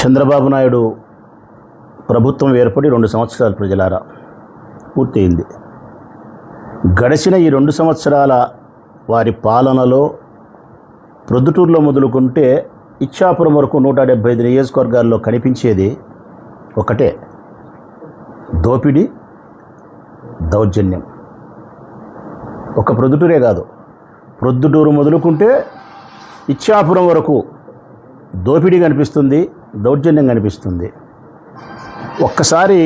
చంద్రబాబు నాయుడు ప్రభుత్వం ఏర్పడి 2 సంవత్సరాలు ప్రజలారా పూర్తయింది. గడిచిన ఈ 2 సంవత్సరాల వారి పాలనలో ప్రొద్దుటూరులో మొదలుకుంటే ఇచ్చాపురం వరకు 175 నియోజకవర్గాల్లో కనిపించేది ఒకటే: దోపిడీ, దౌర్జన్యం. ఒక ప్రొద్దుటూరే కాదు, ప్రొద్దుటూరు మొదలుకుంటే ఇచ్చాపురం వరకు దోపిడీ కనిపిస్తుంది, దౌర్జన్యం కనిపిస్తుంది. ఒక్కసారి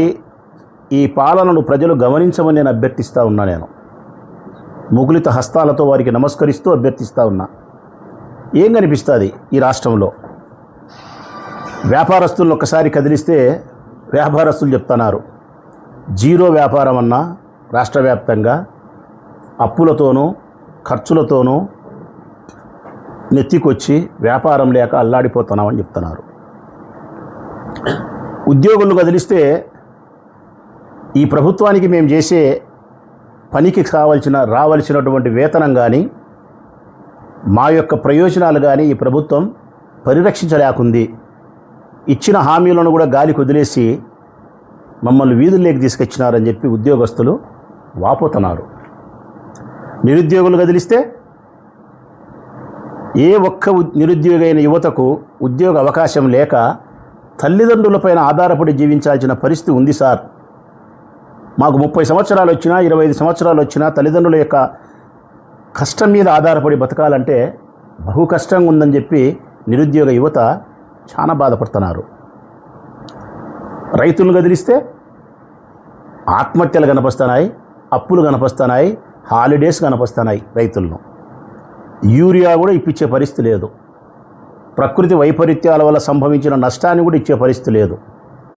ఈ పాలనను ప్రజలు గమనించమని నేను అభ్యర్థిస్తూ ఉన్నా. నేను ముగులిత హస్తాలతో వారికి నమస్కరిస్తూ అభ్యర్థిస్తూ ఉన్నా. ఏం కనిపిస్తుంది ఈ రాష్ట్రంలో? వ్యాపారస్తులను ఒక్కసారి కదిలిస్తే వ్యాపారస్తులు చెప్తున్నారు, జీరో వ్యాపారం అన్నా రాష్ట్ర వ్యాప్తంగా అప్పులతోనూ ఖర్చులతోనూ నెత్తికొచ్చి వ్యాపారం లేక అల్లాడిపోతున్నామని చెప్తున్నారు. ఉద్యోగులను కదిలిస్తే ఈ ప్రభుత్వానికి మేము చేసే పనికి రావాల్సినటువంటి వేతనం కానీ మా యొక్క ప్రయోజనాలు కానీ ఈ ప్రభుత్వం పరిరక్షించలేకుంది. ఇచ్చిన హామీలను కూడా గాలికి వదిలేసి మమ్మల్ని వీధుల్లోకి తీసుకొచ్చినారని చెప్పి ఉద్యోగస్తులు వాపోతున్నారు. నిరుద్యోగులు కదిలిస్తే ఏ ఒక్క నిరుద్యోగైన యువతకు ఉద్యోగ అవకాశం లేక తల్లిదండ్రులపైన ఆధారపడి జీవించాల్సిన పరిస్థితి ఉంది సార్. మాకు 30 సంవత్సరాలు వచ్చినా 25 సంవత్సరాలు వచ్చినా తల్లిదండ్రుల యొక్క కష్టం మీద ఆధారపడి బతకాలంటే బహు కష్టంగా ఉందని చెప్పి నిరుద్యోగ యువత చాలా బాధపడుతున్నారు. రైతులను కదిలిస్తే ఆత్మహత్యలు కనిపిస్తున్నాయి, అప్పులు కనిపిస్తున్నాయి, హాలిడేస్ కనిపిస్తున్నాయి. రైతులను యూరియా కూడా ఇప్పించే పరిస్థితి లేదు. ప్రకృతి వైపరీత్యాల వల్ల సంభవించిన నష్టాన్ని కూడా ఇచ్చే పరిస్థితి లేదు.